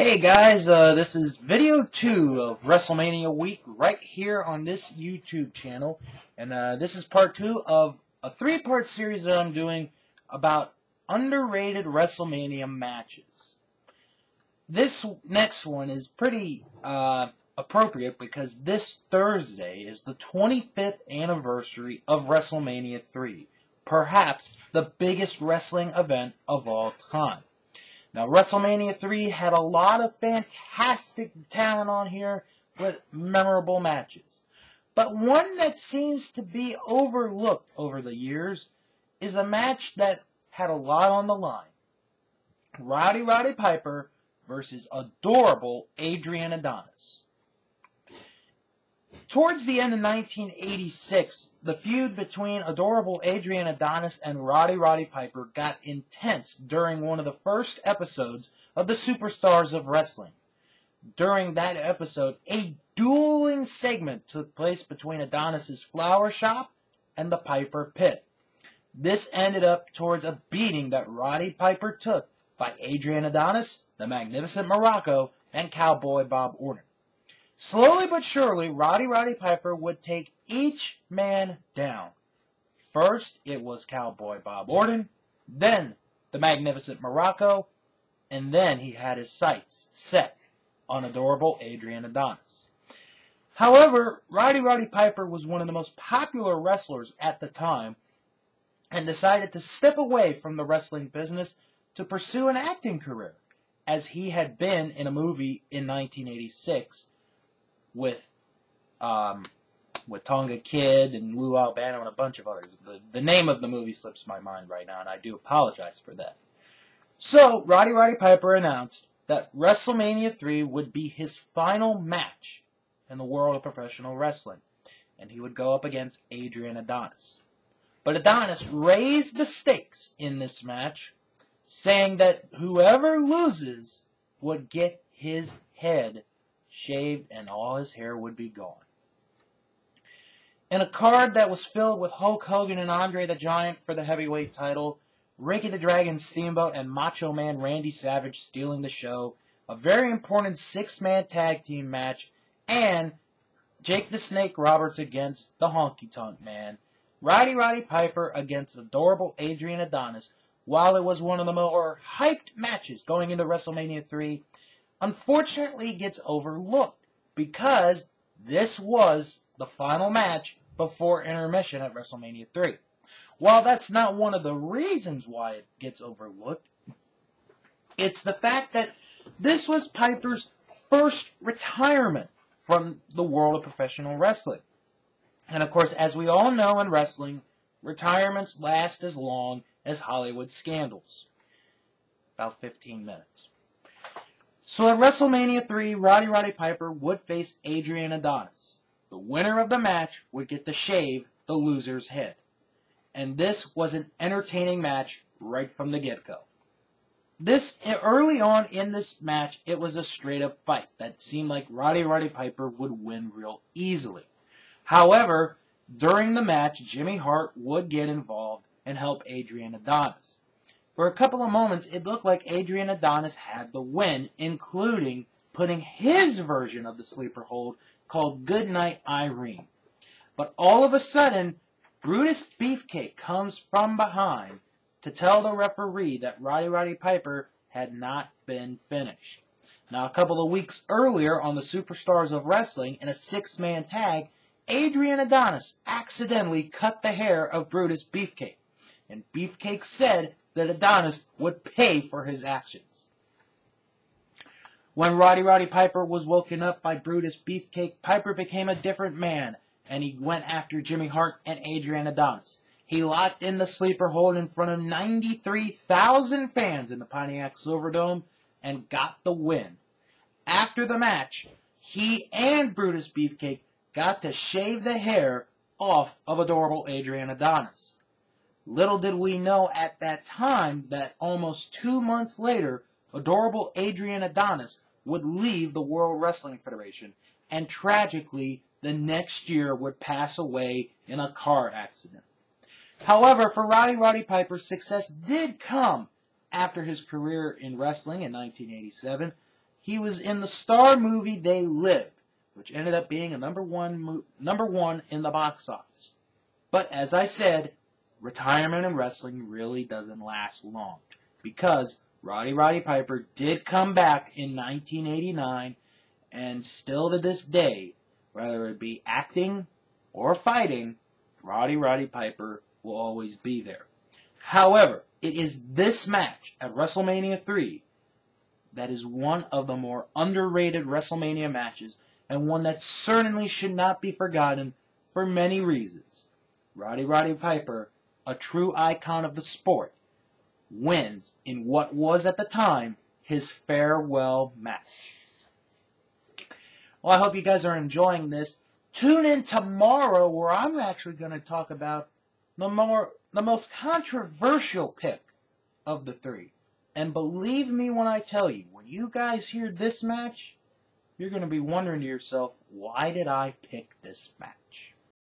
Hey guys, this is video 2 of WrestleMania week right here on this YouTube channel. And this is part 2 of a 3-part series that I'm doing about underrated WrestleMania matches. This next one is pretty appropriate because this Thursday is the 25th anniversary of WrestleMania III, perhaps the biggest wrestling event of all time. Now, WrestleMania 3 had a lot of fantastic talent on here with memorable matches. But one that seems to be overlooked over the years is a match that had a lot on the line. Roddy Piper versus adorable Adrian Adonis. Towards the end of 1986, the feud between adorable Adrian Adonis and Roddy Piper got intense during one of the first episodes of the Superstars of Wrestling. During that episode, a dueling segment took place between Adonis' flower shop and the Piper pit. This ended up towards a beating that Roddy Piper took by Adrian Adonis, the Magnificent Morocco, and Cowboy Bob Orton. Slowly but surely, Roddy Piper would take each man down. First, it was Cowboy Bob Orton, then the Magnificent Morocco, and then he had his sights set on adorable Adrian Adonis. However, Roddy Piper was one of the most popular wrestlers at the time and decided to step away from the wrestling business to pursue an acting career, as he had been in a movie in 1986 with Tonga Kid and Lou Albano and a bunch of others. The name of the movie slips my mind right now, and I do apologize for that. So, Roddy Piper announced that WrestleMania 3 would be his final match in the world of professional wrestling, and he would go up against Adrian Adonis. But Adonis raised the stakes in this match, saying that whoever loses would get his head shaved and all his hair would be gone. In a card that was filled with Hulk Hogan and Andre the Giant for the heavyweight title, Ricky the Dragon Steamboat and Macho Man Randy Savage stealing the show, a very important 6-man tag team match, and Jake the Snake Roberts against the Honky Tonk Man, Roddy Piper against adorable Adrian Adonis. While it was one of the more hyped matches going into WrestleMania 3, unfortunately gets overlooked because this was the final match before intermission at WrestleMania 3. While that's not one of the reasons why it gets overlooked, it's the fact that this was Piper's first retirement from the world of professional wrestling. And of course, as we all know in wrestling, retirements last as long as Hollywood scandals. About 15 minutes. So at WrestleMania 3, Roddy Piper would face Adrian Adonis. The winner of the match would get to shave the loser's head. And this was an entertaining match right from the get-go. Early on in this match, it was a straight-up fight that seemed like Roddy Piper would win real easily. However, during the match, Jimmy Hart would get involved and help Adrian Adonis. For a couple of moments, it looked like Adrian Adonis had the win, including putting his version of the sleeper hold called Goodnight Irene. But all of a sudden, Brutus Beefcake comes from behind to tell the referee that Roddy Piper had not been finished. Now, a couple of weeks earlier on the Superstars of Wrestling, in a 6-man tag, Adrian Adonis accidentally cut the hair of Brutus Beefcake. And Beefcake said that Adonis would pay for his actions. When Roddy Piper was woken up by Brutus Beefcake, Piper became a different man, and he went after Jimmy Hart and Adrian Adonis. He locked in the sleeper hold in front of 93,000 fans in the Pontiac Silverdome and got the win. After the match, he and Brutus Beefcake got to shave the hair off of adorable Adrian Adonis. Little did we know at that time that almost 2 months later, adorable Adrian Adonis would leave the World Wrestling Federation, and tragically, the next year would pass away in a car accident. However, for Roddy Piper, success did come after his career in wrestling in 1987, He was in the star movie They Live, which ended up being a number one in the box office. But as I said, retirement in wrestling really doesn't last long, because Roddy Piper did come back in 1989, and still to this day, whether it be acting or fighting, Roddy Piper will always be there. However, it is this match at Wrestlemania III that is one of the more underrated WrestleMania matches, and one that certainly should not be forgotten for many reasons. Roddy Piper, a true icon of the sport, wins in what was at the time his farewell match. Well, I hope you guys are enjoying this. Tune in tomorrow, where I'm actually going to talk about the most controversial pick of the three. And believe me when I tell you, when you guys hear this match, you're going to be wondering to yourself, why did I pick this match?